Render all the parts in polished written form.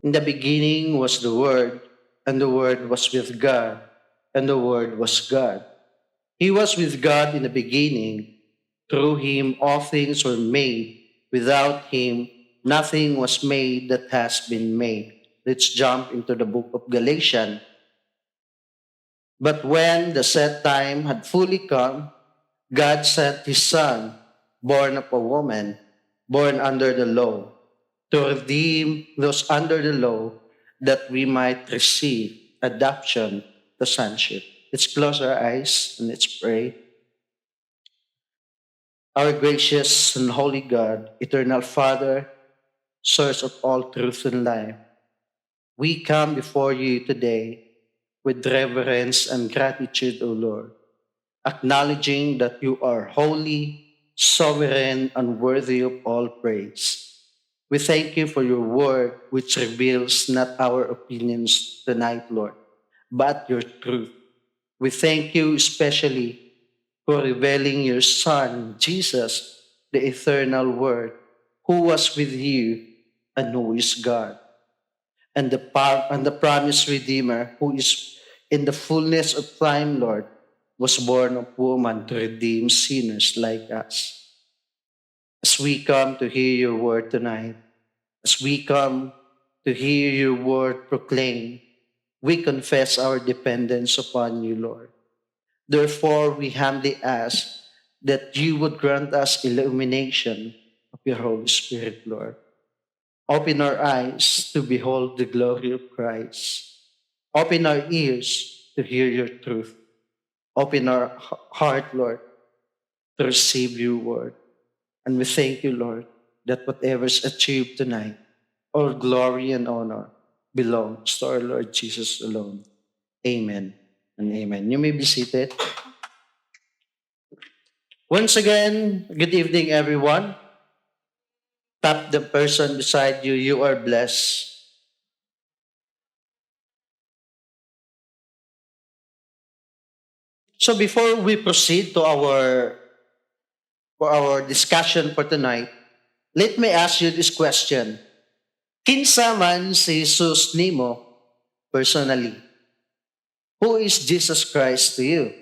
In the beginning was the Word, and the Word was with God, and the Word was God. He was with God in the beginning. Through him all things were made. Without him nothing was made that has been made. Let's jump into the book of Galatians. But when the set time had fully come, God sent his Son, born of a woman, born under the law, to redeem those under the law, that we might receive adoption to sonship. Let's close our eyes and let's pray. Our gracious and holy God, eternal Father, source of all truth and life, we come before you today with reverence and gratitude, O Lord, acknowledging that you are holy, sovereign, and worthy of all praise. We thank you for your word, which reveals not our opinions tonight, Lord, but your truth. We thank you especially for revealing your Son, Jesus, the eternal Word, who was with you and who is God, and the promised Redeemer, who is in the fullness of time, Lord, was born of woman to redeem sinners like us. As we come to hear your word tonight, as we come to hear your word proclaimed, we confess our dependence upon you, Lord. Therefore, we humbly ask that you would grant us illumination of your Holy Spirit, Lord. Open our eyes to behold the glory of Christ. Open our ears to hear your truth. Open our heart, Lord, to receive your word. And we thank you, Lord, that whatever is achieved tonight, all glory and honor belongs to our Lord Jesus alone. Amen and amen. You may be seated. Once again, good evening, everyone. Tap the person beside you. You are blessed. So before we proceed to our discussion for tonight, let me ask you this question. Kinsa man si Jesus nimo personally? Who is Jesus Christ to you?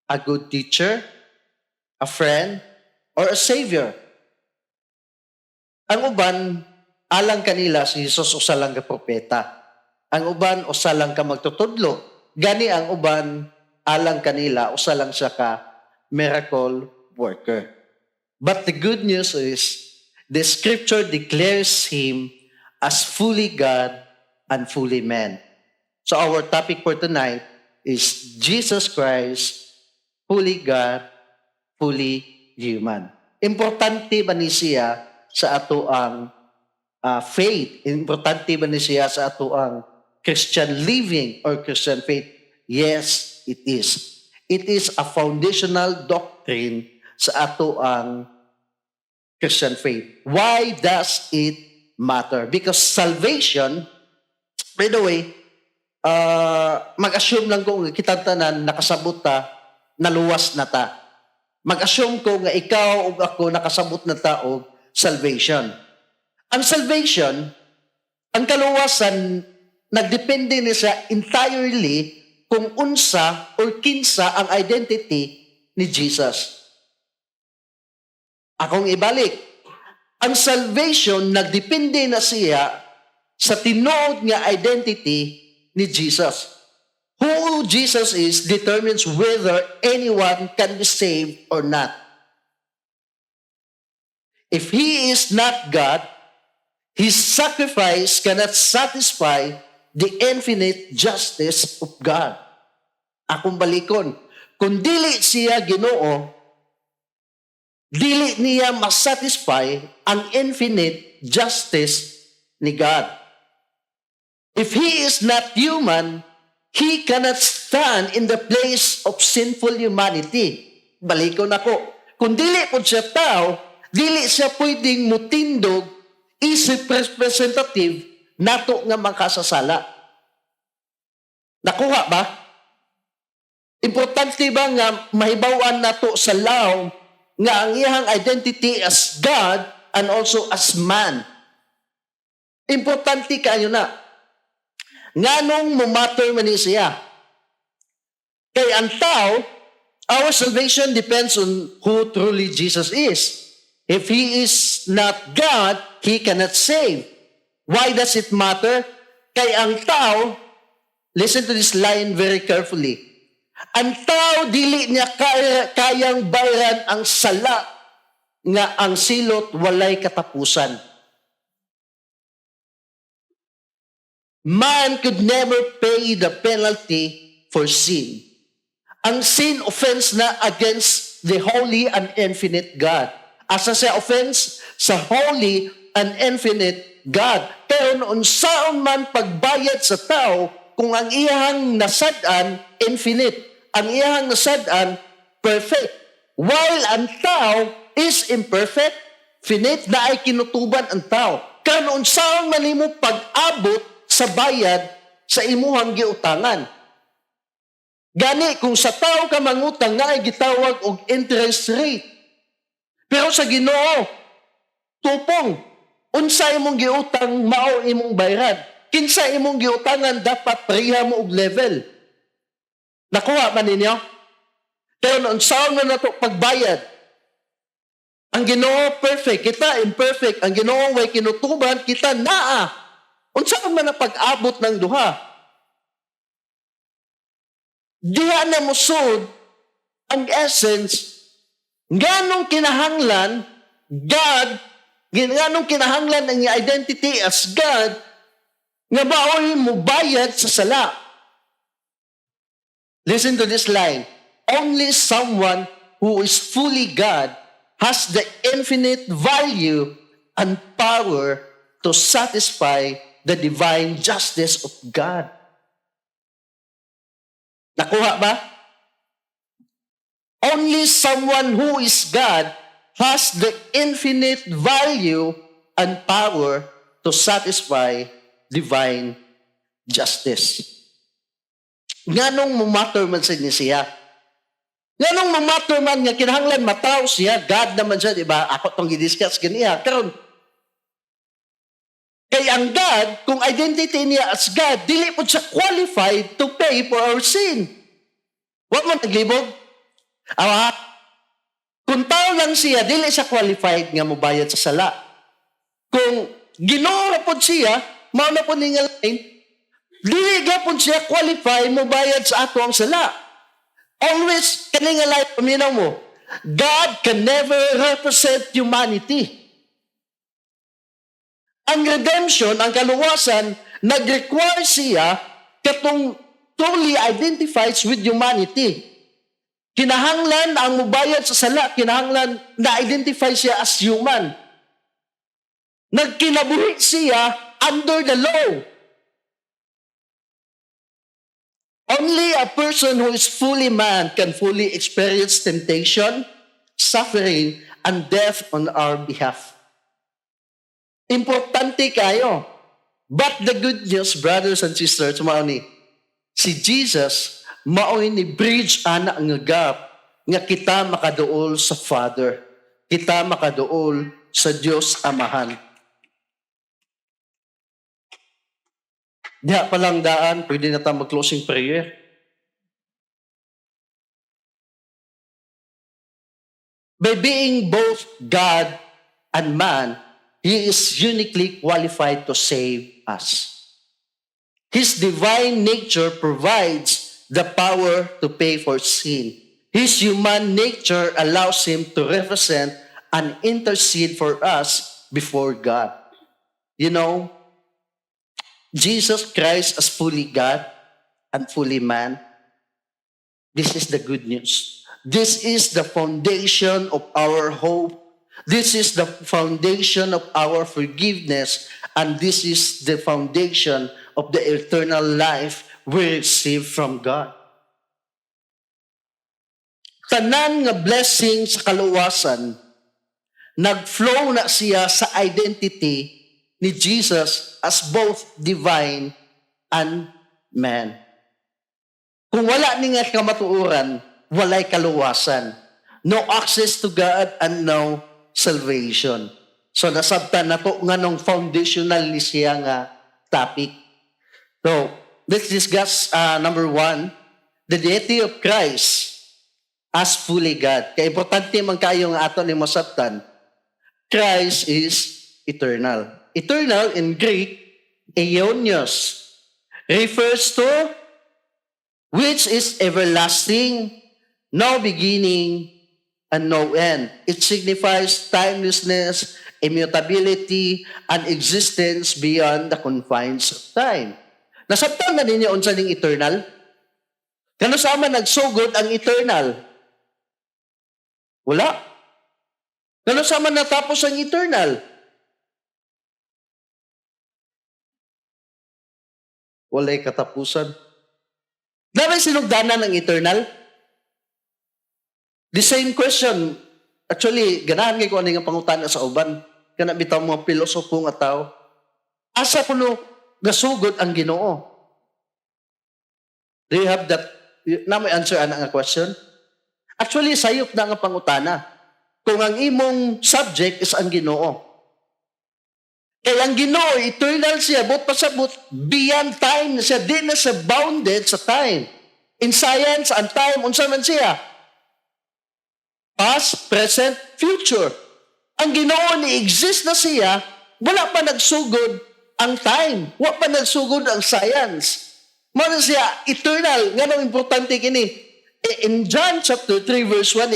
A good teacher, a friend, or a savior? Ang uban, alang kanila si Jesus usa lang ka propeta. Ang uban usa lang ka magtutudlo. Gani ang uban alang kanila usa lang siya ka miracle worker. But the good news is the scripture declares him as fully God and fully man. So our topic for tonight is Jesus Christ, fully God, fully human. Importante ba ni siya sa ato ang faith? Importante ba ni siya sa ato ang Christian living or Christian faith? Yes, it is. It is a foundational doctrine sa ato ang Christian faith. Why does it matter? Because salvation, by the way, mag-assume lang ko nga kitang tanan nakasabot ta, naluwas na ta. Mag-assume ko nga ikaw o ako nakasabot na ta og salvation. Ang salvation, ang kaluwasan, nagdepende ni sa entirely kung unsa or kinsa ang identity ni Jesus. Akong ibalik. Ang salvation, nagdepende na siya sa tinuod nga identity ni Jesus. Who Jesus is determines whether anyone can be saved or not. If he is not God, his sacrifice cannot satisfy the infinite justice of God. Akong balikon, kung dili siya Ginoo, dili niya masatisfy ang infinite justice ni God. If he is not human, he cannot stand in the place of sinful humanity. Balikon ako. Kung dili po siya tao, dili siya pwedeng mutindog isip representative nato nga makasasala. Nakuha ba? Importante ba nga mahibawan nato sa law nga ang iyang identity as God and also as man. Importante kayo na. Nganong mumatter man ni siya? Kay ang tao, our salvation depends on who truly Jesus is. If He is not God, He cannot save. Why does it matter? Kay ang tao, listen to this line very carefully. Ang tao, dili niya kayang bayaran ang sala nga ang silot walay katapusan. Man could never pay the penalty for sin. Ang sin offense na against the holy and infinite God. Asa siya offense? Sa holy and infinite God. Pero noon saan man pagbayad sa tao, kung ang iyang nasadan, infinite. Ang iyang nasadan, perfect. While ang tao is imperfect, finite na ay kinutuban ang tao. Kaya noon saan man mo pag-abot sa bayad sa imuhang giutangan. Gani, kung sa tao ka mangutang nga ay gitawag og interest rate. Pero sa Ginoo, tupong, unsa imong giutang mao imong bayaran. Kinsa imong giutangan dapat pareha mo og level. Nakuha man ninyo? Pero noon saan na nato pagbayad? Ang Ginoo perfect, kita imperfect. Ang Ginoo way kinutuban, kita naa. Unsa man na pag-abot ng duha? Diha na musod ang essence nganong kinahanglan God, nganong kinahanglan ang identity as God nga baoy mo bayad sa sala. Listen to this line. Only someone who is fully God has the infinite value and power to satisfy the divine justice of God. Nakuha ba? Only someone who is God has the infinite value and power to satisfy divine justice. Nganong mumatter man sa siya? Nganong mumatter man nga kinahanglan mataw siya? God naman siya, di ba? Ako tong i-discuss ganiya. Karon, kay ang God, kung identity niya as God, dili po siya qualified to pay for our sin. Huwag mo naglibog. Kung tao lang siya, dili siya qualified nga mobayad sa sala. Kung Ginoo po siya, mao na po ninga line, dili gapon siya qualified mobayad sa ato ang sala. Always, kaninga line, paminaw mo, God can never represent humanity. Ang redemption, ang kaluwasan, nag-require siya katong truly identifies with humanity. Kinahanglan ang mubayad sa sala, kinahanglan na-identify siya as human. Nagkinabuhi siya under the law. Only a person who is fully man can fully experience temptation, suffering, and death on our behalf. Importante kayo. But the good news, brothers and sisters, mao ni si Jesus maoy ni bridge ana nga gap nga kita makaduol sa Father. Kita makaduol sa Dios Amahan. Diha pa lang daan, pwede na tayo mag-closing prayer. By being both God and man, He is uniquely qualified to save us. His divine nature provides the power to pay for sin. His human nature allows Him to represent and intercede for us before God. You know, Jesus Christ as fully God and fully man, this is the good news. This is the foundation of our hope. This is the foundation of our forgiveness, and this is the foundation of the eternal life we receive from God. Tanan nga blessing sa kaluwasan, nag-flow na siya sa identity ni Jesus as both divine and man. Kung wala ni nga kamatuoran, walay kaluwasan. No access to God and no salvation. So nasabtan na to nga nung foundational ni siya nga topic. So let's discuss number 1, the deity of Christ as fully God. Kaya importante man kayo nga ato ni masabtan, Christ is eternal. Eternal in Greek, aionios, refers to which is everlasting, no beginning, and no end. It signifies timelessness, immutability, and existence beyond the confines of time. Nasabtan na ninyo unsa ning eternal? Kano sama nagsugod ang eternal? Wala. Kano sama natapos ang eternal? Walay katapusan. Dapat sinugdanan ng eternal? The same question. Actually, ganahan ngayon ko ano nga pangutana sa uban. Kana bitaw mga pilosopo nga tao. Asa kuno gasugod ang Ginoo? Do you have that? Na may answer ana nga question? Actually, sayop na nga pangutana. Kung ang imong subject is ang Ginoo. Kaya ang Ginoo, eternal siya, but pasabot, beyond time na siya, di na siya bounded sa time. In science, ang time, unsa man siya? Past, present, future. Ang Ginoo ni exist na siya, wala pa nagsugod ang time. Wala pa nagsugod ang science. Mano siya, eternal. Nga nang importante kini. In John chapter 3 verse 1,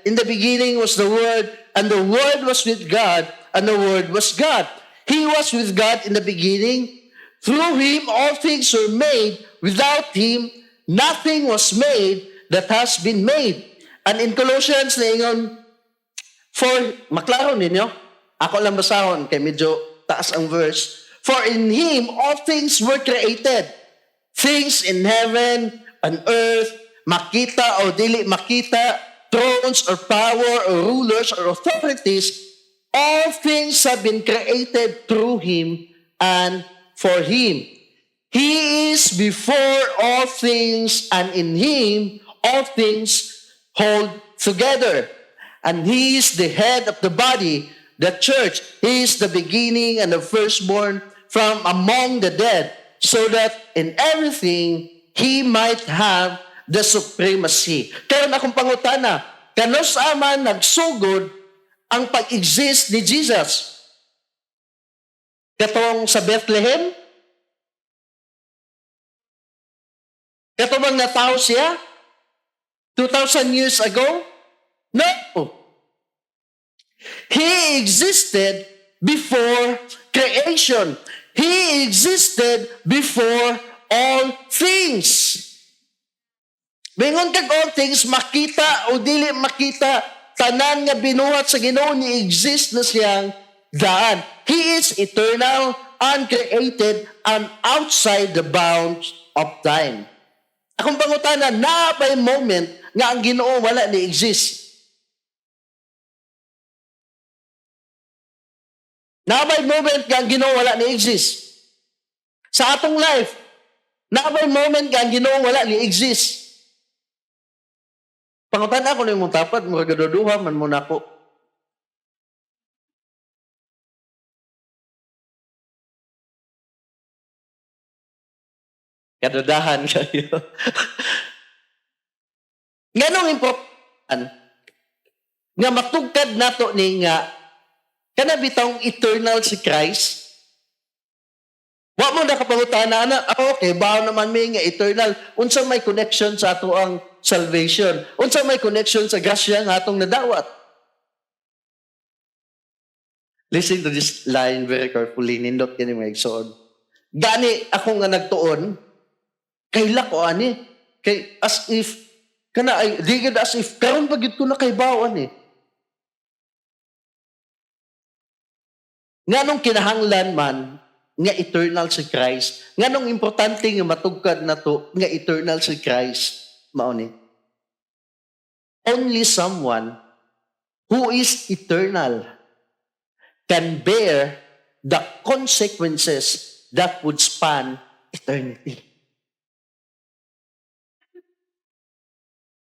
in the beginning was the Word, and the Word was with God, and the Word was God. He was with God in the beginning. Through Him, all things were made. Without Him, nothing was made that has been made. And in Colossians, naingon, for, maklaro ninyo, ako lang basahon, kay medyo taas ang verse, for in Him, all things were created. Things in heaven and earth, makita o dili makita, thrones or power or rulers or authorities, all things have been created through Him and for Him. He is before all things, and in Him all things hold together. And He is the head of the body, the church. He is the beginning and the firstborn from among the dead, so that in everything He might have the supremacy. Karon akong pangutana, kano sa man nagsugod ang pag-exist ni Jesus? Katong sa Bethlehem? Katong bang natao siya? 2,000 years ago? No. He existed before creation. He existed before all things. Bingon kag all things, makita o dili makita, tanan nga binuhat sa Ginoo ni exist na siyang daan. He is eternal, uncreated, and outside the bounds of time. Akong pangutana, na by moment nga ang Ginoo wala ni exist. Na by moment nga ang Ginoo wala ni exist. Sa atong life, na by moment nga ang Ginoo wala ni exist. Pangutana ako na yung tapat, mga gaduduha man muna ko. Kadadahan kayo. Nganong important nga matugkad nato ni nga kana bitawng eternal si Christ? Wa mo nakapangutana na, okay, bao naman may nga eternal. Unsa may connection sa ato ang salvation? Unsa may connection sa grasya nga atong nadawat? Listen to this line very carefully. Nindot kini mga igsoon. Gani ako nga nagtuon, kaila ko ani. Kay as if, kana ay, digid as if, karon bagid ko na kay bawan eh. Nganong kinahanglan man, nga eternal si Christ. Nganong importante nga matugkad na to, nga eternal si Christ. Mao ni. Only someone who is eternal can bear the consequences that would span eternity.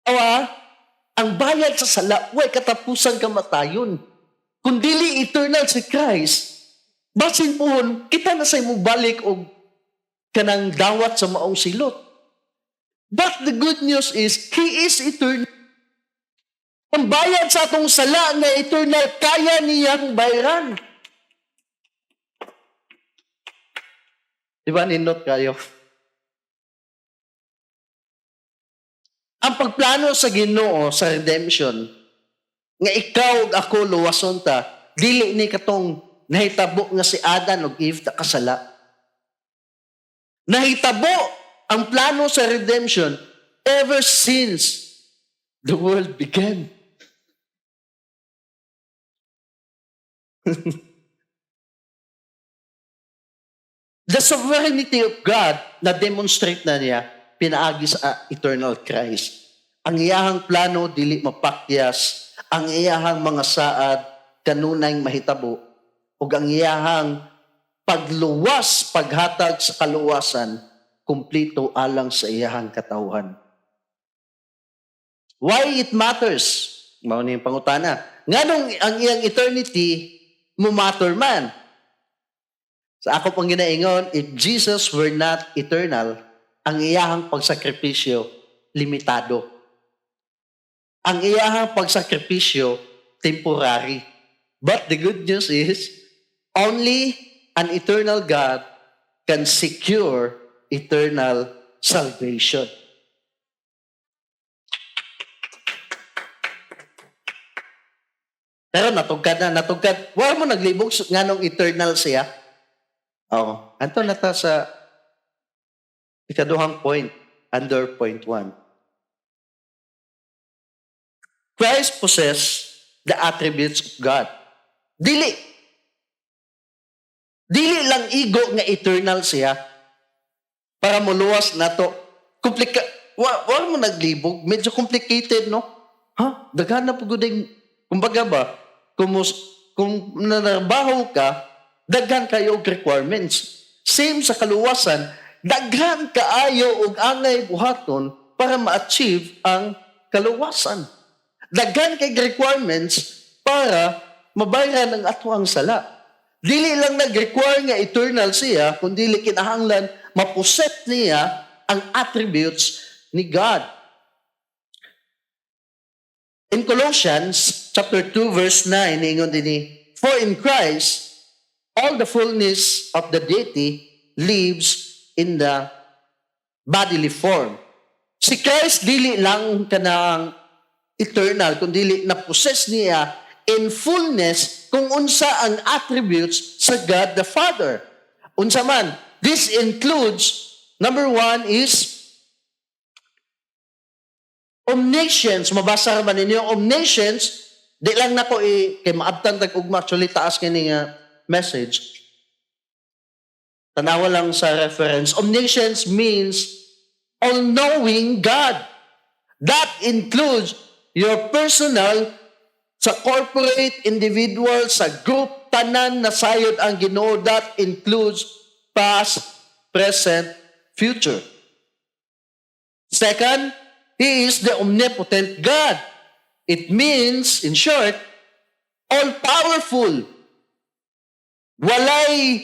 Awa, ang bayad sa sala, way katapusan kamatayon. Kung dili eternal si Christ, basin pohon, kita na sa imong balik og kanang dawat sa maong silot. But the good news is, He is eternal. Ang bayad sa atong sala na eternal, kaya niyang bayaran. Di ba, nindot kayo? Ang pagplano sa Ginoo sa redemption, nga ikaw ug ako luwason ta, dili ni katong nahitabo nga si Adan ug Eve ta kasala. Nahitabo ang plano sa redemption ever since the world began. The sovereignty of God na demonstrate na niya pinaagi sa eternal Christ. Ang iyahang plano dili mapakyas, ang iyahang mga saad kanunay mahitabo, ug ang iyahang pagluwas, paghatag sa kaluwasan, kumplito alang sa iyahang katawhan. Why it matters? Mao ni yung pangutana. Nganong ang iyang eternity mo matter man? Sa ako pang ginaingon, if Jesus were not eternal, ang iyahang pagsakripisyo limitado. Ang iyahang pagsakripisyo temporary. But the good news is, only an eternal God can secure eternal salvation. Pero natugkad. Wala mo naglibog nganong eternal siya. Oo. Anto na ta sa ikaduhang point, under point 1. Christ possess the attributes of God. Dili lang igo nga eternal siya para muluwas na to. Wala mo naglibog. Medyo complicated, no? Daghan na po guding, kumbaga ba, kung nanarbaho ka, daghan kayo og requirements. Same sa kaluwasan, daghan kaayo og angay buhaton para ma-achieve ang kaluwasan. Daghan kay requirements para mabayaran ang atuang sala. Dili lang nag-require nga eternal siya, kundi kinahanglan mapuset niya ang attributes ni God. In Colossians chapter 2 verse 9, ingon dinhi, for in Christ all the fullness of the deity lives in the bodily form. Si Christ dili lang kanang eternal, kundi na-possess niya in fullness kung unsa ang attributes sa God the Father. Unsa man, this includes, number 1 is omniscience. Mabasa man ninyo, omniscience, di lang nako kay maabtan tag-ugma, actually taas kini nga message. Tanawa lang sa reference. Omniscience means all-knowing God. That includes your personal, sa corporate, individual, sa group, tanan na sayod ang Ginoo. That includes past, present, future. Second, He is the omnipotent God. It means, in short, all-powerful. Walay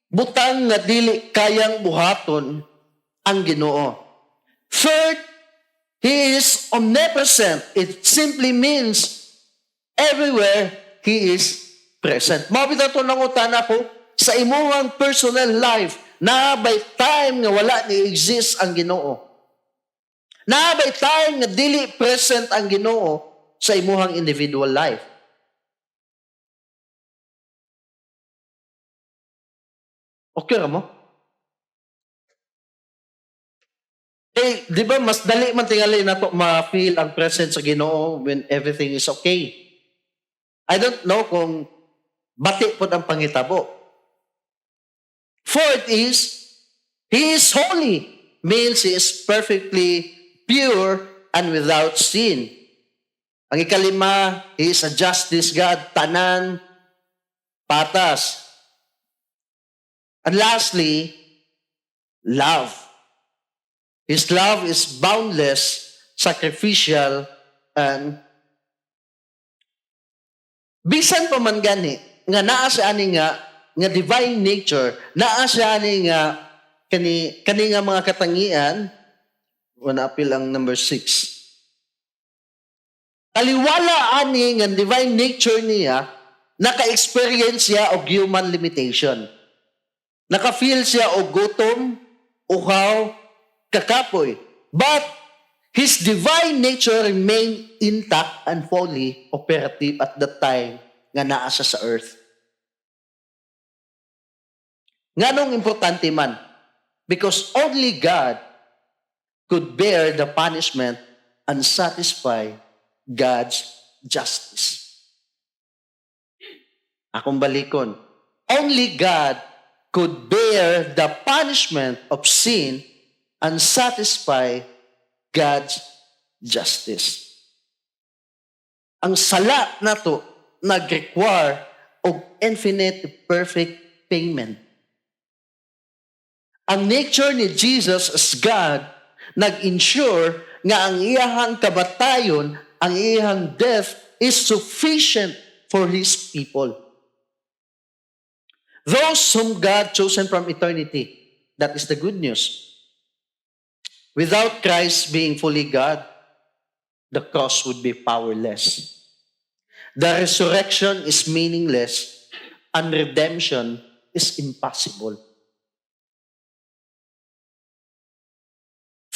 butang nga dili kayang buhaton ang Ginoo. Third, He is omnipresent. It simply means everywhere He is present. Mabita ito ng utana ko, sa imuhang personal life, naabay time nga wala ni exist ang Ginoo. Naabay time nga dili present ang Ginoo sa imuhang individual life. Okay ra mo? Di ba mas dali man tingali nato ma-feel ang presence sa Ginoo when everything is okay. I don't know kung bati po ang pangitabo. Fourth is, He is holy. Means He is perfectly pure and without sin. Ang ikalima, He is a justice God, tanan, patas. And lastly, love. His love is boundless, sacrificial, and Bisan pa man gani, nga naa siya ani nga divine nature, naa siya ani nga kani nga mga katangian, wana apil ang number 6. Taliwala ani nga divine nature niya, naka-experience siya og human limitation. Naka-feel siya og gutom, uhaw, kakapoy. But his divine nature remained intact and fully operative at that time nga naa siya sa earth. Nganong importante man? Because only God could bear the punishment and satisfy God's justice. Akong balikon. Only God could bear the punishment of sin and satisfy God's justice. Ang sala nato nag-require of infinite perfect payment. Ang nature ni Jesus as God nag-ensure nga ang iyahang kabatayon, ang iyahang death is sufficient for His people. Those whom God chosen from eternity, that is the good news. Without Christ being fully God, the cross would be powerless. The resurrection is meaningless and redemption is impossible.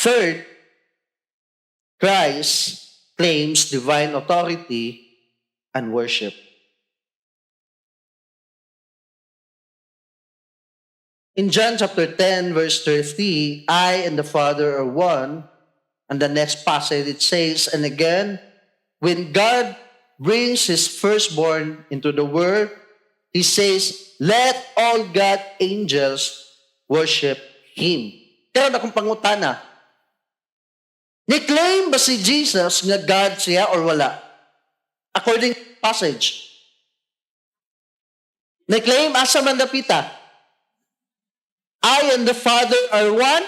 Third, Christ claims divine authority and worship. In John chapter 10, verse 30, I and the Father are one. And the next passage it says, and again, when God brings His firstborn into the world, He says, let all God angels worship Him. Pero na kung pangutana, ni-claim ba si Jesus nga God siya or wala? According to the passage. Ni-claim asa man dapita? I and the Father are one?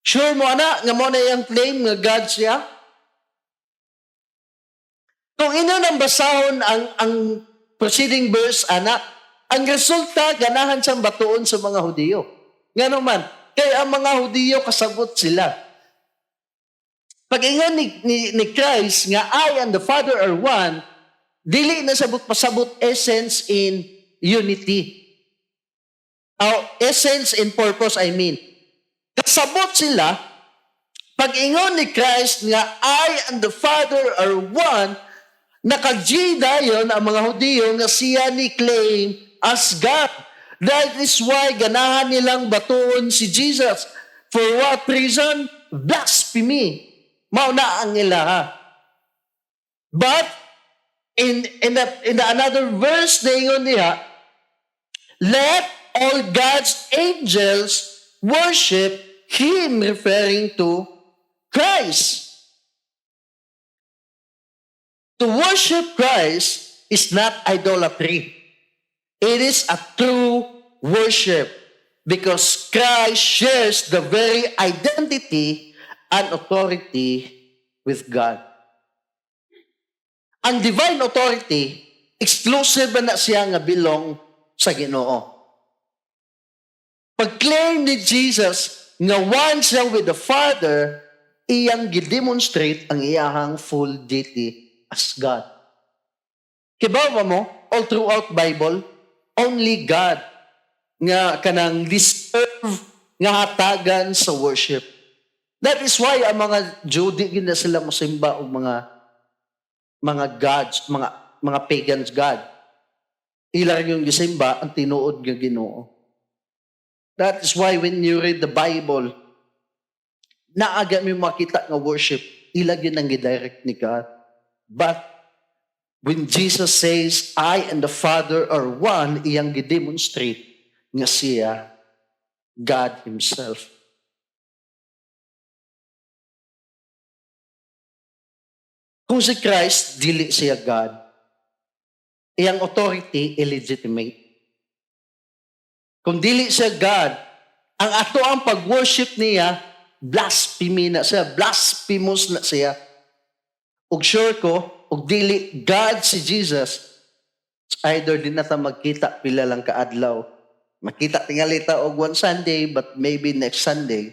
Sure mo ana, nga mo na yung claim nga God siya? Kung ino nang basahon ang preceding verse, ana, ang resulta, ganahan siyang batuon sa mga Hudiyo. Nga naman, kaya ang mga Hudiyo kasabot sila. Pag ingon ni Christ nga I and the Father are one, dili na sabot pasabot essence in unity. Essence in purpose, I mean. Kasabot sila, pag ingon ni Christ nga I and the Father are one, naka-G dayon ang mga Hudiyo nga siya ni claim as God. That is why ganahan nilang batuon si Jesus. For what reason? Blasphemy. Mauna ang ilaha. But in another verse na ingon niya, let all God's angels worship Him, referring to Christ. To worship Christ is not idolatry. It is a true worship because Christ shares the very identity and authority with God. Ang divine authority, exclusive na siya nga belong sa Ginoo. Pag-claim ni Jesus nga one siya with the Father, iyang gidemonstrate ang iyahang full deity as God. Kibawa mo, all throughout Bible, only God nga kanang deserve nga hatagan sa worship. That is why ang mga Jew, di gina sila musimba o mga gods, mga pagans God. Ilang yung gisimba ang tinuod nga Ginoo. That is why when you read the Bible, naaga mo makita nga worship, ilag yun ang gidirect ni God. But when Jesus says, I and the Father are one, iyang gidemonstrate nga siya, God Himself. Kung si Christ, dili siya God, iyang authority illegitimate. Kung dili siya God, ang ato ang pag-worship niya, blasphemy na siya, blasphemous na siya. Ug sure ko, ug dili God si Jesus, either din na ta magkita pila lang kaadlaw. Makita tingali ta og one Sunday, but maybe next Sunday,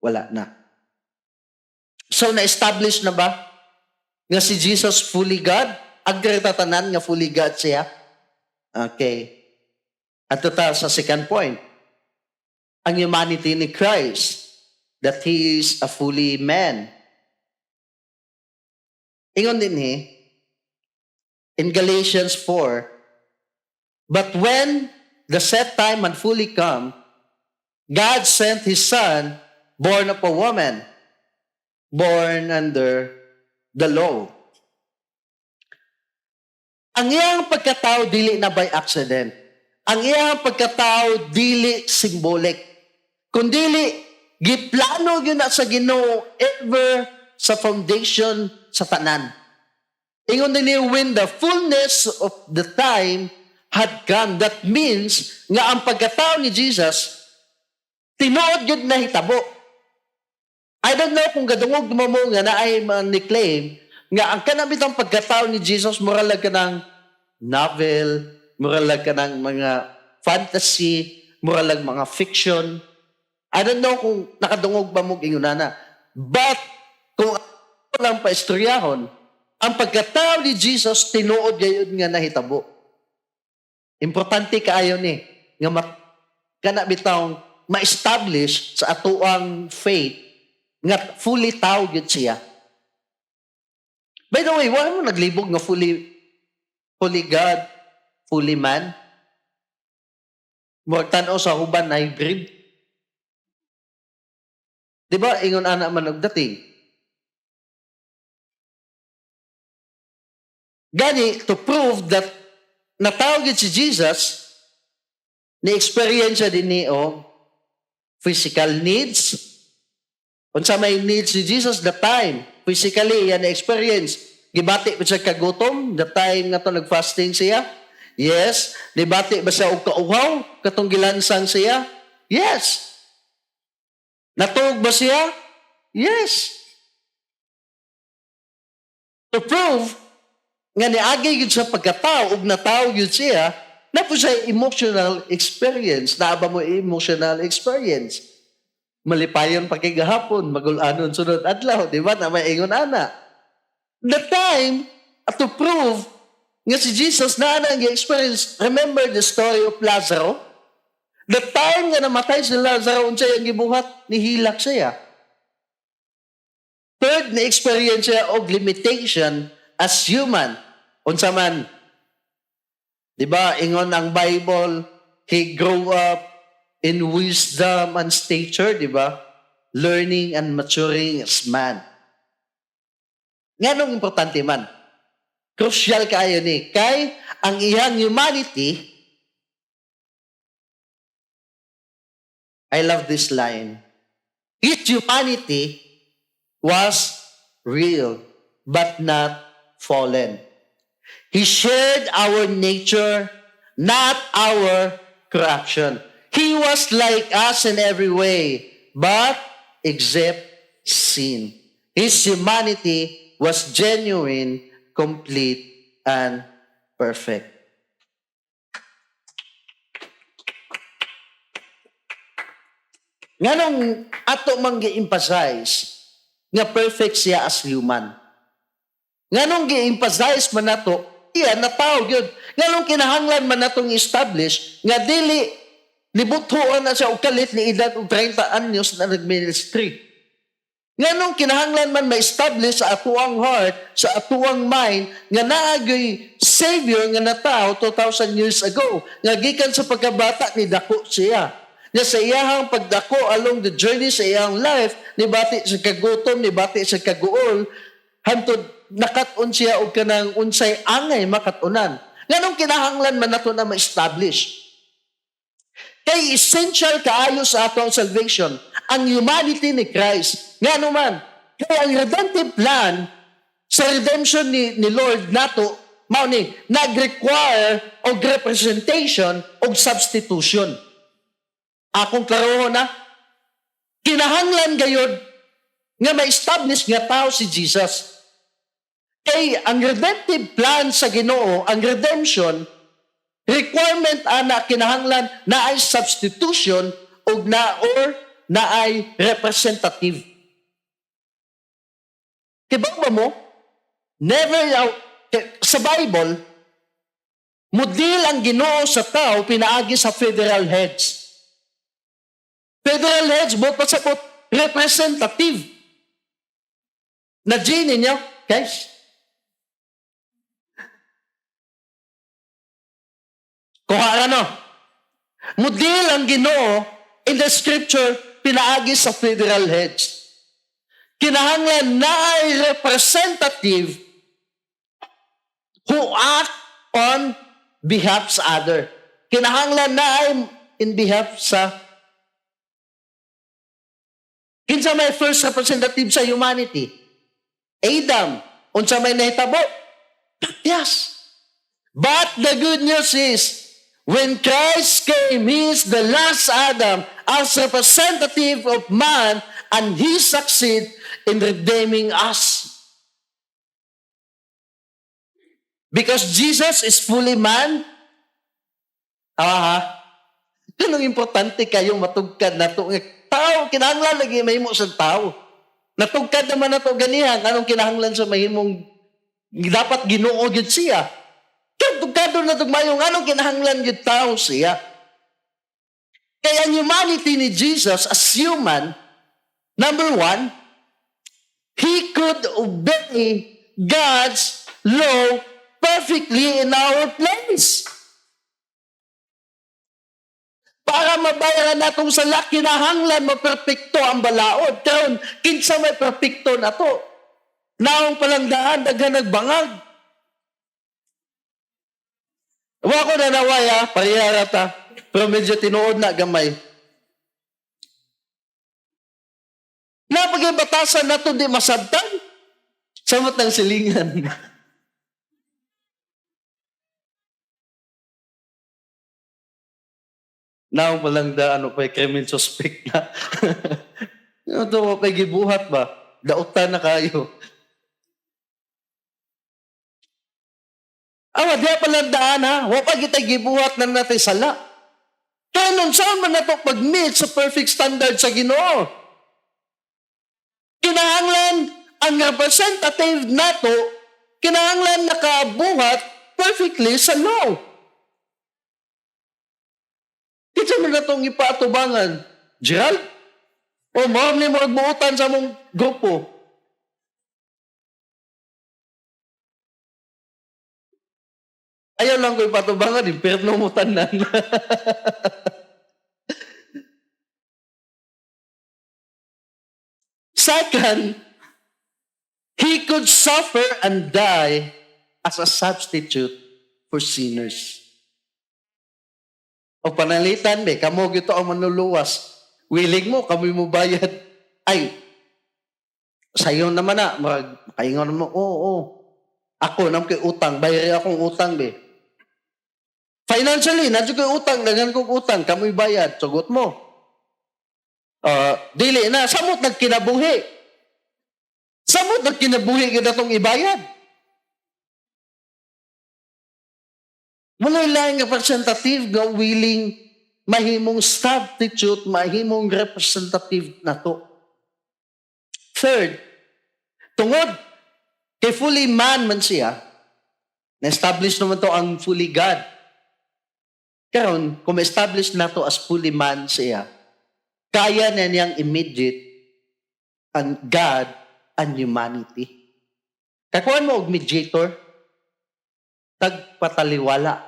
wala na. So, na-establish na ba nga si Jesus fully God? Agree ta tanan nga fully God siya? Okay. At ta sa second point, ang humanity ni Christ, that He is a fully man. Ingon din in Galatians 4, but when the set time had fully come, God sent His Son, born of a woman, born under the law. Ang iyang pagkatao dili na by accident. Ang iyang pagkatao dili symbolic. Kundili, giplano yun na sa Ginoo ever sa foundation sa tanan. Ingon din when the fullness of the time had come. That means nga ang pagkatao ni Jesus, tinuod yun na hitabo. I don't know kung gadungog mo nga na ay man-claim nga ang kanabitang pagkatao ni Jesus, muralag ka ng novel, muralag ka ng mga fantasy, muralag mga fiction. I don't know kung nakadungog ba mo ingunana. But kung ano lang paistoryahon, ang pagkatao ni Jesus, tinuod gayon nga nahitabo. Importante kaayo ni nga kanabitang ma-establish sa atuang faith nga fully tao gyud siya. By the way, wala mo naglibog nga fully God, fully man? Magtanaw sa huban na hybrid. Di ba, ingon ana man og dating. Gani, to prove that natawag si Jesus, ni-experience din niyo physical needs. Unsa may needs si Jesus, the time. Physically, yan na-experience. Gibati ba siya kagutom? The time nga to nag-fasting siya? Yes. Gibati ba siya og kauhaw? Katong gilansang siya? Yes. Natuog ba siya? Yes. To prove nga niagay yun sa pagkatao ug natao yun siya, na po siya emotional experience. Naaba mo emotional experience. Malipayon pa kay gahapon, magulanon sunod adlaw, di ba? Na may ingon ana. The time to prove nga si Jesus na ang experience. Remember the story of Lazarus? The time nga namatay si Lazarus, unsay ang gibuhat, nihilak siya. Third, na-experience siya og limitation as human. Unsa man, di ba, ingon ang Bible, he grew up in wisdom and stature, di ba? Learning and maturing as man. Nga nung importante man, crucial kayo ni, kay ang iyang humanity, I love this line, his humanity was real, but not fallen. He shared our nature, not our corruption. He was like us in every way, but except sin. His humanity was genuine, complete, and perfect. Nganong ato mang gi-emphasize nga perfect siya as human. Nganong gi-emphasize man nato, iya natawag yun. Nganong kinahanglan man natong establish nga dili libuthoan na siya og kalit ni edad og 30 anyos na nag-ministry. Nganong kinahanglan man ma-establish sa atuang heart, sa atuang mind nga naagay Savior nga natao 2,000 years ago. Nga gikan sa pagkabata ni dako siya. Nga sa iyahang pagdako along the journey sa iyang life, ni bati sa kagutom, ni bati sa kaguol, hantod nakat-on siya og kanang unsay angay makatunan. Nganong kinahanglan man nato na ma-establish? Kay essential kaayo sa ato ang salvation, ang humanity ni Christ. Ngano man, kay ang redemptive plan sa redemption ni Lord nato, mao ni nag-require og representation og substitution. Akong klarohon na, kinahanglan gayud nga ma-establish nga tao si Jesus. Kay ang redemptive plan sa Ginoo, ang redemption, requirement ana kinahanglan na ay substitution ug na ay representative. Kibaw mo? Never sa Bible, model ang Ginoo sa tao pinaagi sa federal heads. Federal heads mo pasabot representative. Na G ninyo, guys. Kuha no. Model ang Ginoo in the scripture pinaagi sa federal heads. Kinahanglan na ay representative who act on behalf sa other. Kinahanglan na ay in behalf sa kinsa may first representative sa humanity. Adam, unsa may nahitabo? Yes. But the good news is, when Christ came, He is the last Adam as representative of man, and He succeeded in redeeming us. Because Jesus is fully man, ganong importante kayong matugkad na ito. Tao, kinahanglan lagi mahimo sa tao. Natugkad naman na ito ganihan. Anong kinahanglan sa mahimong dapat Ginoo gyud siya? Tugkado na ito mayong anong kinahanglan gyud tao siya? Kaya ang humanity ni Jesus as human, number one, He could obey God's law perfectly in our place. Para mabayaran natong sala, kinahanglan maperpekto ang balaod. Karon kinsa may perpekto na to? Naong palangdaan, daghan nagbangag. Wa ko na nawaya, parihara ta. Pero medyo tinuod na gamay. Napagibatasan na to di masabtan. Samot ng silingan. Naong palangdaan, pa'y criminal suspect na. Ito, pa'y gibuhat ba? Dautan na kayo. Diya palandaan ha. Wapag kita gibuhat na natin sala. Kaya nun, saan man na ito pag-meet sa perfect standard sa Ginoo? Kinahanglan ang representative nato, kinahanglan nakabuhat perfectly sa law. Kita mo na itong ipaatubangan. Gerald? O mahal ni mo nagbuutan sa mong grupo. Ayaw lang ko ipatubangan, impirno mo tanan. Second, He could suffer and die as a substitute for sinners. O panalitan, kamo gito ang manluluwas. Willing mo, kami mo bayad. Ay, sayo naman na, makaingon mo, oo. Ako, nam kay utang, bayari akong utang, Financially, nadyo kay utang, dagan kong utang, kamo'y bayad, sugot mo. Dili na, samot nagkinabuhi. Samot nagkinabuhi kita itong ibayad. Muna lang representative nga willing mahimong substitute, mahimong representative na to. Third, tungod kay fully man siya, na-establish naman to ang fully God. Karon, kung ma-establish na to as fully man siya, kaya na niyang immediate ang God and humanity. Kakuan mo og mediator, tagpataliwala,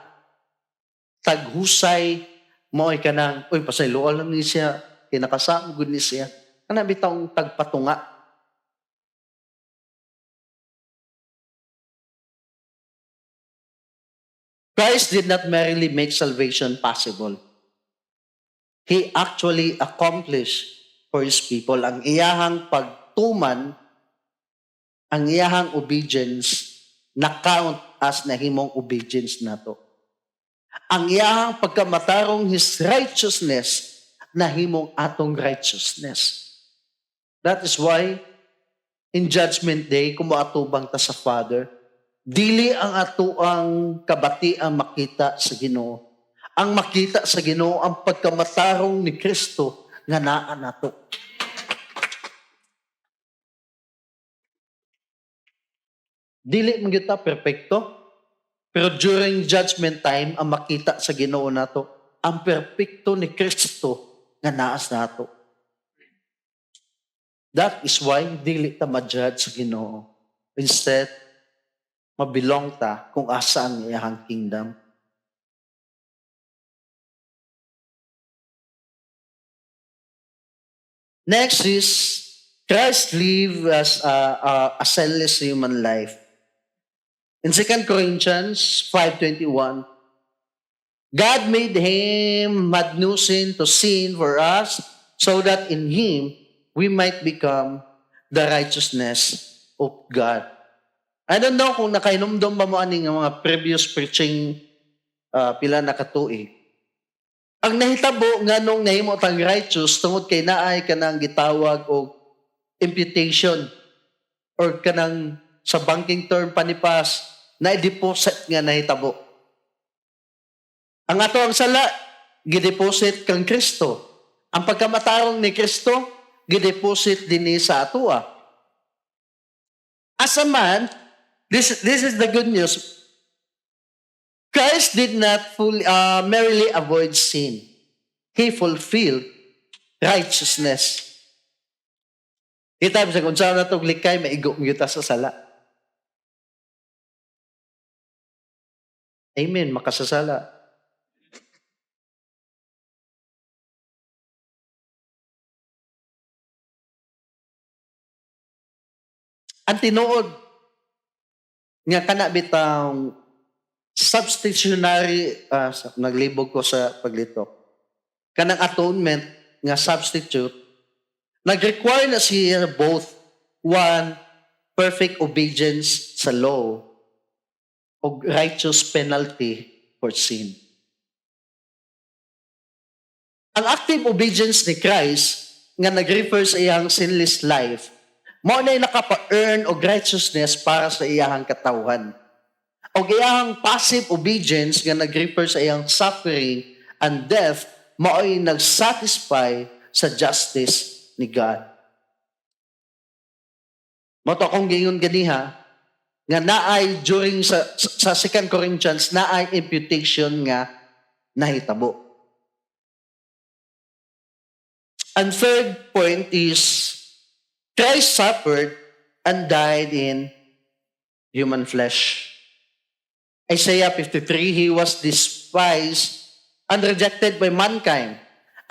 taghusay, mao'y ka ng, pasayloan lang ni siya, kinakasagod ni siya. Ano bitang tagpatunga? Christ did not merely make salvation possible. He actually accomplished for His people ang iyahang pagtuman, ang iyahang obedience, na-count as nahimong obedience na to. Ang iyahang pagkamatarong His righteousness, nahimong atong righteousness. That is why, in Judgment Day, kung maatubang ta sa Father, Dili ang atuang kabati ang makita sa Ginoo. Ang makita sa Ginoo ang pagkamatarong ni Kristo nga naa nato. Dili man gyud ta perpekto, pero during judgment time ang makita sa Ginoo nato ang perpekto ni Kristo nga naa sa nato. That is why dili ta ma-judge sa Ginoo. Instead, mabilong ta kung asa ang iyahang kingdom. Next is Christ lived as a sinless human life. In 2 Corinthians 5:21, God made him had no sin to sin for us, so that in him we might become the righteousness of God. I don't know kung nakainomdom ba mo aning mga previous preaching pila na katuig. Ang nahitabo nga nung nahimo tang righteous tungod kay naay kanang gitawag og imputation or kanang sa banking term panipas na deposit nga nahitabo. Ang ato ang sala gideposit kang Kristo. Ang pagkamatarong ni Kristo gideposit dinhi sa atoa. As a man, this is the good news. Christ did not merely avoid sin. He fulfilled righteousness. Kita sa kung saan natong likay, maigo kita sa sala. Amen, makasasala. Ang tinuod nga kana bitang substitutionary, naglibog ko sa paglito. Kanang atonement nga substitute, nag-require na siya both one, perfect obedience sa law o righteous penalty for sin. Ang active obedience ni Christ nga nag-refer sa iyang sinless life, mao na nakapa-earn og righteousness para sa iyang katawhan. O iyang passive obedience nga nag-refer sa iyang suffering and death, mao'y nag-satisfy sa justice ni God. Mato akong gingon ganiha, nga naay during sa 2 Corinthians, naay imputation nga nahitabo. And third point is, Christ suffered and died in human flesh. Isaiah 53, he was despised and rejected by mankind,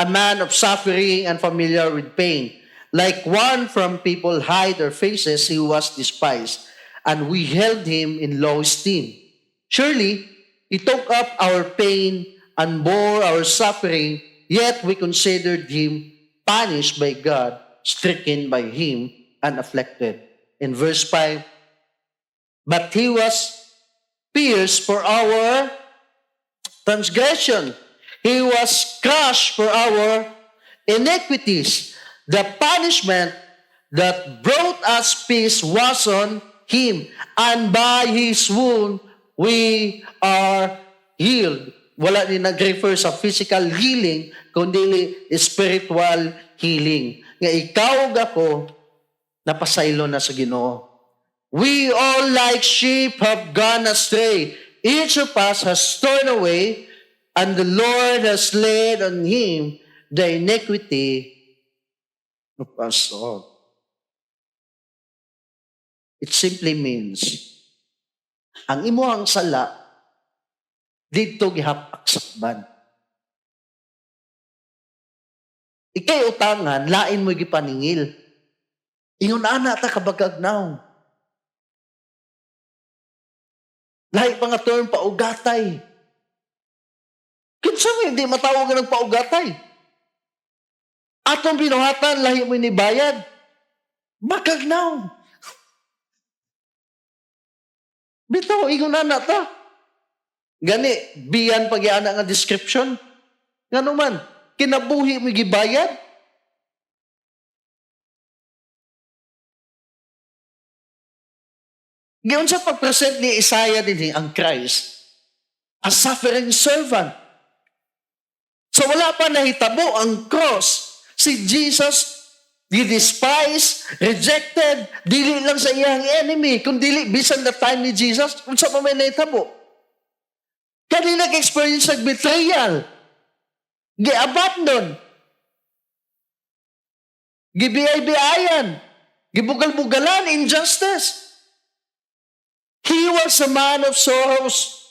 a man of suffering and familiar with pain. Like one from people hide their faces, he was despised, and we held him in low esteem. Surely, he took up our pain and bore our suffering, yet we considered him punished by God, stricken by him, and afflicted. In verse 5, but he was pierced for our transgression. He was crushed for our iniquities. The punishment that brought us peace was on him, and by his wound we are healed. Wala ni nag-refer sa physical healing, kundi spiritual healing. Nga ikaw ug ako, napasaylo na sa Ginoo. We all like sheep have gone astray. Each of us has torn away, and the Lord has laid on him the iniquity of us all. It simply means, ang imuhang sala, dito gihapak sakban. Ikay utangan, lain mo gipaningil. Ingon ana ta kabagagnaw. Lahi pa nga term, paugatay. Kinsa mo hindi matawag ng paugatay? Atong binuhatan, lahi mo inibayad. Magagnaw. Bitaw, ingon na ta. Gani, biyan pag-iana nga description. Nga naman, kinabuhi mo gibayad. Giyon sa pag-present ni Isaiah din ang Christ, a suffering servant. So wala pa nahitabo ang cross. Si Jesus, despised, rejected, dili lang sa iyang enemy, kung dili bisan the time ni Jesus, kung sa pa may nahitabo. Kani nag-experience ng betrayal, gi-abandon, gibiyay-biyayan, gibugal-bugalan, injustice. He was a man of sorrows.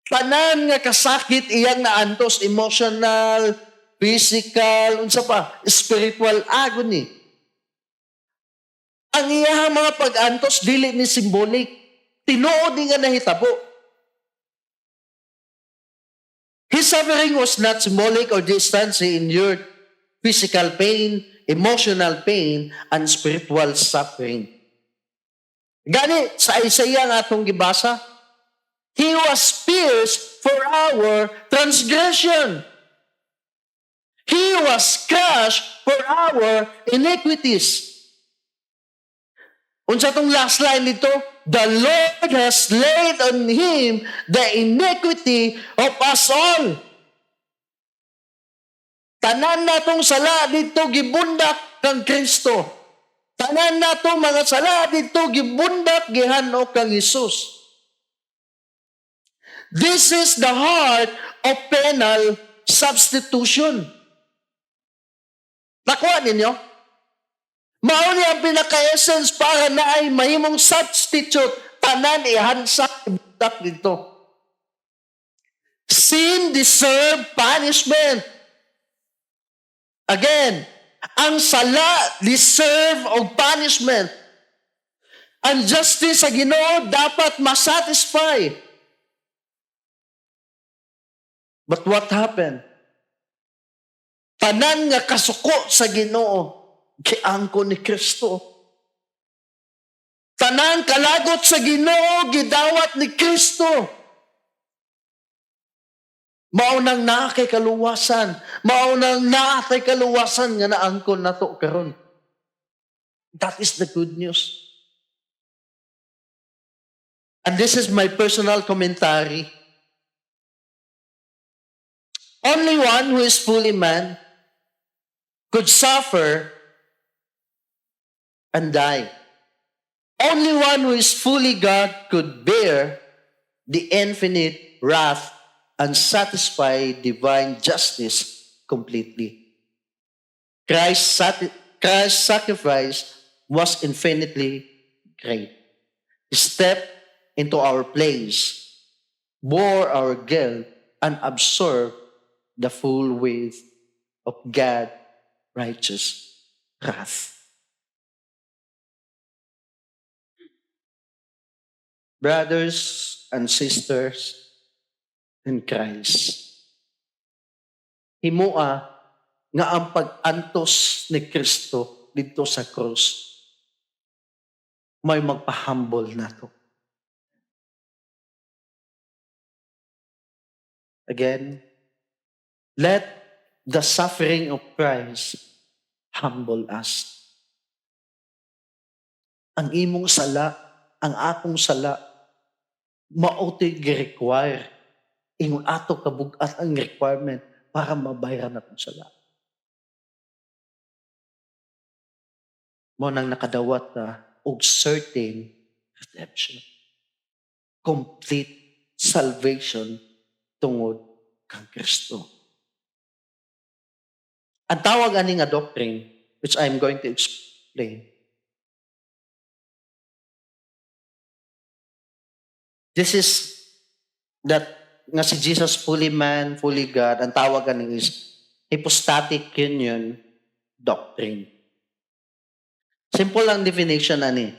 Tanan nga kasakit iyang naantos, emotional, physical, unsa pa, spiritual agony. Ang iyang mga pag-antos, dili ni symbolic. Tinuod ni nga nahitabo. His suffering was not symbolic or distant. He endured physical pain, emotional pain, and spiritual suffering. Gani, sa Isaiah nga atong gibasa, He was pierced for our transgression. He was crushed for our iniquities. Unsa tong last line nito, the Lord has laid on Him the iniquity of us all. Tanan natong sala dito gibundak kang Kristo. Tanan natong mga sala dito gibundak gihanok kang Hesus. This is the heart of penal substitution. Nakuha ninyo? Mao ni ang pinaka-essence para na ay mahimong substitute. Tanan ihansa ibudak dito. Sin deserve punishment. Again, ang sala deserve of punishment. Ang justice sa Ginoo dapat masatisfy. But what happened? Tanan nga kasuko sa Ginoo giangko ni Kristo. Tanan kalagot sa Ginoo gidawat ni Kristo. Maunang naa kay kaluwasan, maunang naa kay kaluwasan nga naangkon nato karon. That is the good news. And this is my personal commentary. Only one who is fully man could suffer and die. Only one who is fully God could bear the infinite wrath and satisfy divine justice completely. Christ's sacrifice was infinitely great. He stepped into our place, bore our guilt, and absorbed the full weight of God's righteous wrath. Brothers and sisters in Christ, himua nga ang pag-antos ni Kristo dito sa krus may magpahumble nato. Again, let the suffering of Christ humble us. Ang imong sala, ang atong sala, mautoy gi-require. Ingon ato kabugat ang requirement para mabayaran natong sala. Mo nang nakadawat na og certain redemption. Complete salvation tungod kang Kristo. Ang tawag ani nga doctrine, which I'm going to explain, this is that nga si Jesus fully man, fully God, ang tawag ani is hypostatic union doctrine. Simple ang definition ani.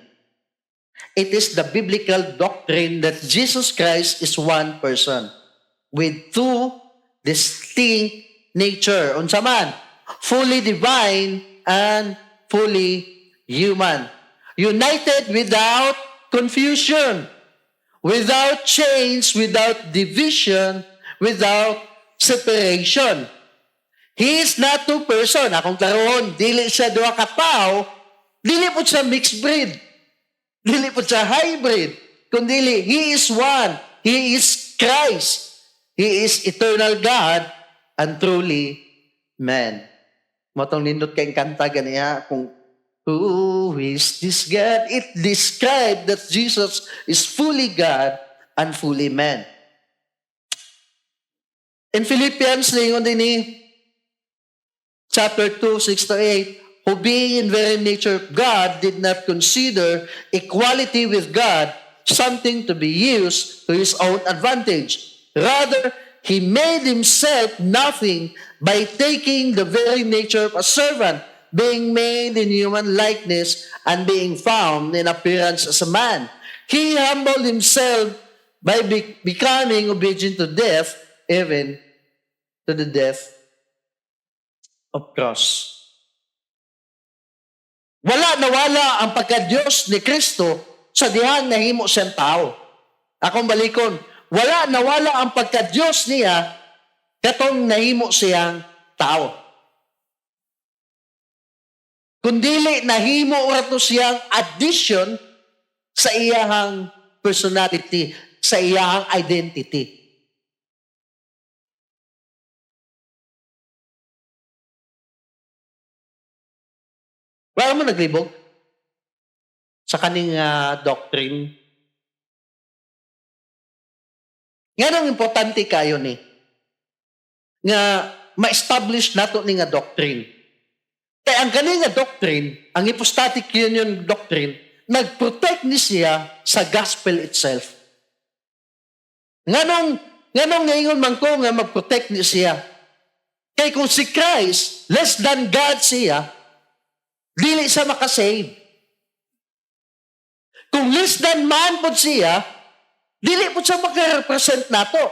It is the biblical doctrine that Jesus Christ is one person with two distinct nature. Unsa man? Fully divine and fully human. United without confusion, without change, without division, without separation. He is not two person. Akong taron, dili siya duha ka tao, dili po siya mixed breed. Dili po siya hybrid. Kundili, He is one. He is Christ. He is eternal God and truly man. Motong nindot kayong kanta ganiya kung who is this God? It described that Jesus is fully God and fully man. In Philippians, lingon din ni chapter 2, 6 to 8, who being in very nature God did not consider equality with God something to be used to his own advantage. Rather, he made himself nothing by taking the very nature of a servant, being made in human likeness and being found in appearance as a man. He humbled himself by becoming obedient to death, even to the death of cross. Nawala ang pagka-Diyos ni Kristo sa dihang nahimo siyang tao. Akong balikon, nawala ang pagka-Diyos niya katong nahimo siyang tao. Kundili nahimo rato siyang addition sa iyahang personality, sa iyahang identity. Wala mo naglibog sa kaning doctrine. Nga nang importante kayo ni nga ma-establish nato ni nga doctrine. Kaya ang kani nga doctrine, ang hypostatic union doctrine, nag-protect ni siya sa gospel itself. Nga nung ngayon man ko nga mag-protect ni siya. Kaya kung si Christ, less than God siya, dili siya makasave. Kung less than man po siya, dili po siya makarepresent nato.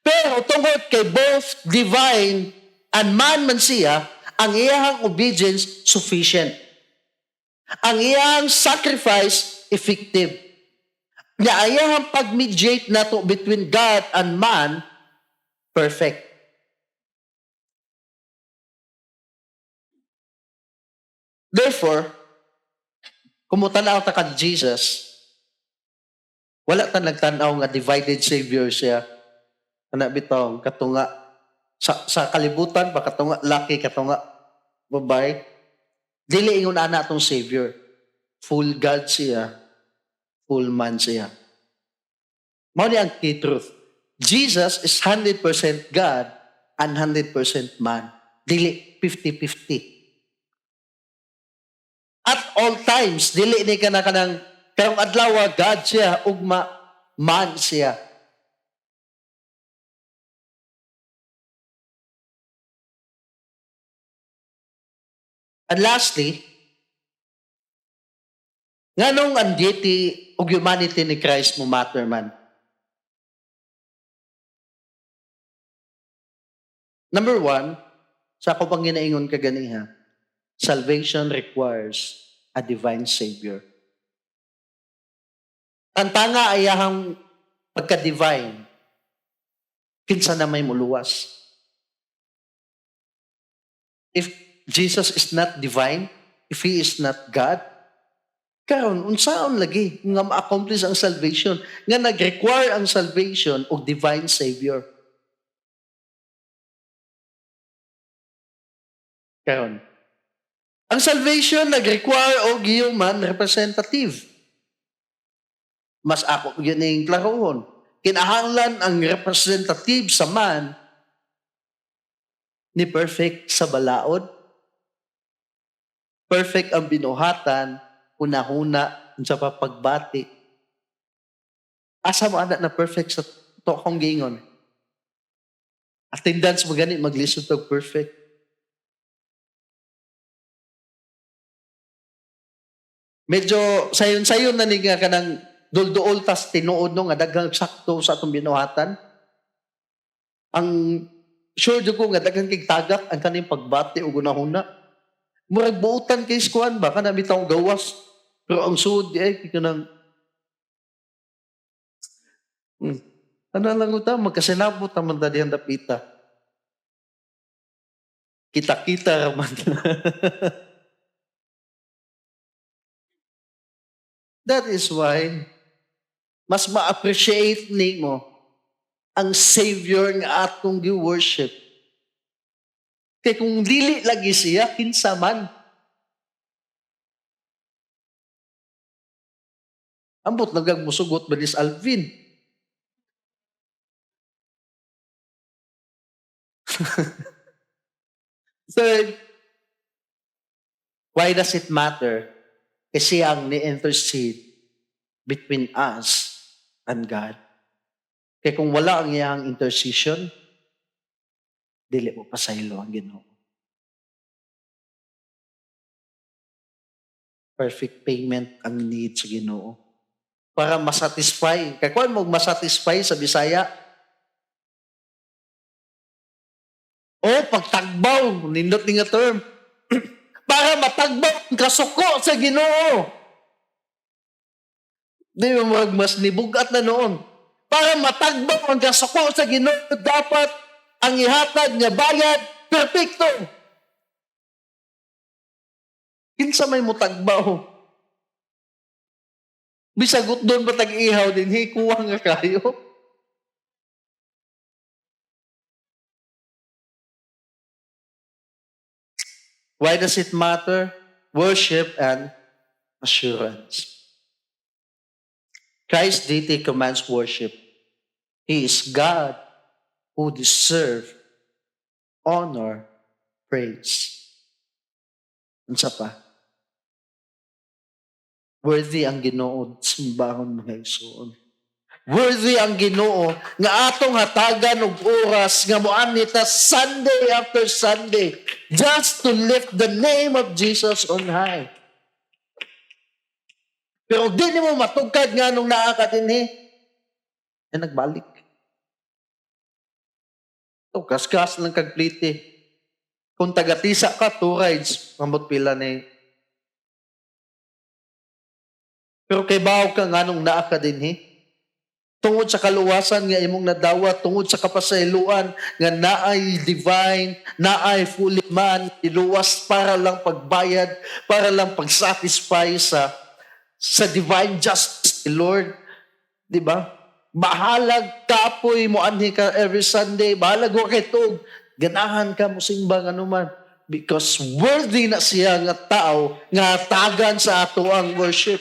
Pero tungkol kay both divine and man siya, ang iyahang obedience sufficient. Ang iyahang sacrifice effective. Nga iyahang pag-mediate nato between God and man, perfect. Therefore, kumutanaw ta kang Jesus, wala ta nagtanaw nga divided Savior siya. Ana bitong katunga sa kalibutan ba katunga laki katunga babae. Dili ingon ana atong Savior. Full God siya, full man siya. Mao ni ang key truth. Jesus is 100% God and 100% man. Dili 50-50. At all times, dili ni ka na kanang karong adlaw God siya, ugma man siya. And lastly, nganong ang deity ug humanity ni Christ mo matter man? Number one, sa ako pang ginaingon ka ganiha, salvation requires a divine Savior. Ang tanga ay ahang pagka-divine, kinsa na may muluwas. If Jesus is not divine, if He is not God, karon unsaon lagi nga ma-accomplish ang salvation, nga nag-require ang salvation og divine Savior. Karon, ang salvation nag-require og human representative. Mas ako yun yung klarohon. Kinahanglan ang representative sa man ni perfect sa balaod, perfect ang binuhatan, una-huna sa papagbati. Asa mo anak na perfect sa to akong gingon? Attendance mo gani maglisod og perfect. Medyo sayon-sayon na ni nga kanang dulduol tas tinuod no nga daghang sakto sa atong binuhatan. Ang sure jud ko nga daghang kay tagak ang kaning pagbati ug una-huna. Murag buutan kay skuan ba kana bitaw gawas. Pero ang sud ay kanang ano lang uta magkasinabot man ta dihan dapita. Kita-kita raman. That is why, mas ma-appreciate nimo ang Savior nga atong gi-worship. Kaya kung dili lagi siya, kinsa man. Ambot nagagmusugot ba ni Alvin? Third, why does it matter? Kasi ang ni-intercede between us and God. Kaya kung wala ang iyang intercession, dili mo pasaylo ang Ginoo. Perfect payment ang need sa Ginoo. Para masatisfy. Kaya kung mo masatisfy sa Bisaya, o pagtagbaw, nindot ni nga term, para matagbaw ang kasuko sa Ginoo. Di mo mas nibugat na noon. Para matagbaw ang kasuko sa Ginoo, dapat ang ihatag niya bayad, perfecto. Kinsa may mutagbaw. Bisagot doon ba tag-ihaw din, kuha nga kayo. Why does it matter? Worship and assurance. Christ deity commands worship. He is God who deserves honor, praise. Unsa pa? Worthy ang Ginoo simbahon mga igsoon. Worthy ang Ginoo nga atong hatagan og oras nga moani ta Sunday after Sunday just to lift the name of Jesus on high. Pero di mo matugkad nga nung naa ka dinhi, nagbalik. O kaskas lang kag plite. Kung tagatisa ka, 2 rides, mamot pila ni. Pero kay bahaw ka nga nung naa ka dinhi, tungod sa kaluwasan nga imong nadawat, tungod sa kapasayloan nga naay divine, naay fully man, iluwas para lang pagbayad, para lang pag-satisfy sa divine justice ni Lord. Di ba? Bahalag kapoy mo anhi ka every Sunday, bahalag wa kay tuog, ganahan ka mo simbang anuman. Because worthy na siya nga tao nga tagan sa ato ang worship.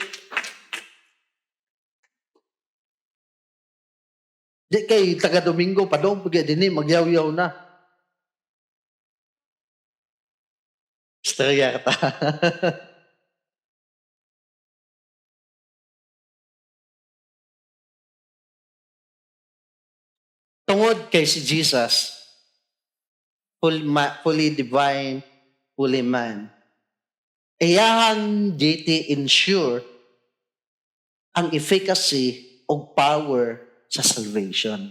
Di kay taga-Domingo, padong pagya din magyaw-yaw na. Istorya ka ta. Tungod kay si Jesus, fully divine, fully man. Iyahang deity ensure ang efficacy o power sa salvation.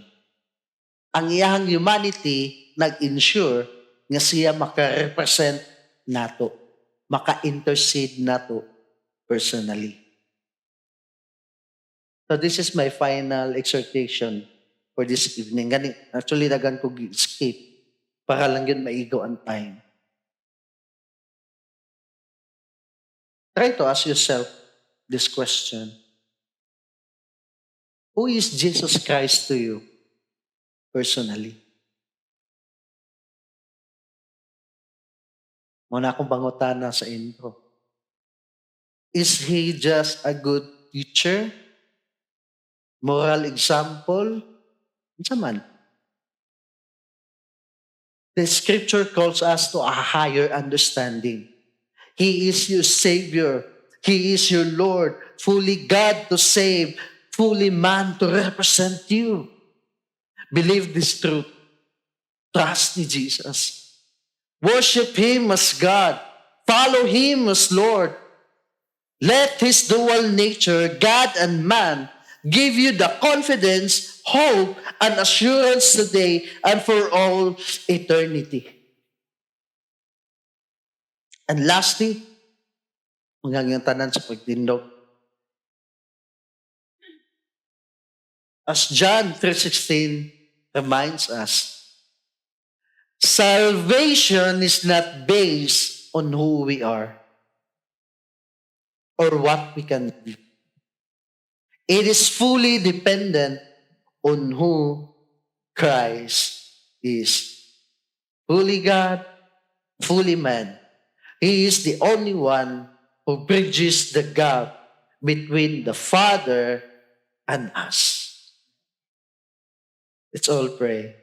Ang iyahang humanity nag-ensure nga siya maka-represent nato, maka-intercede nato personally. So this is my final exhortation for this evening. Actually, dagan ko skip para lang yun maigo ang time. Try to ask yourself this question. Who is Jesus Christ to you personally? Muna akong bangutana sa intro. Is He just a good teacher? Moral example? Ano man? The scripture calls us to a higher understanding. He is your Savior. He is your Lord. Fully God to save. Fully man to represent you. Believe this truth. Trust ni Jesus. Worship Him as God. Follow Him as Lord. Let His dual nature, God and man, give you the confidence, hope, and assurance today and for all eternity. And lastly, mga tanan sa pagtindog. As John 3:16 reminds us, salvation is not based on who we are or what we can do. It is fully dependent on who Christ is. Fully God, fully man. He is the only one who bridges the gap between the Father and us. Let's all pray.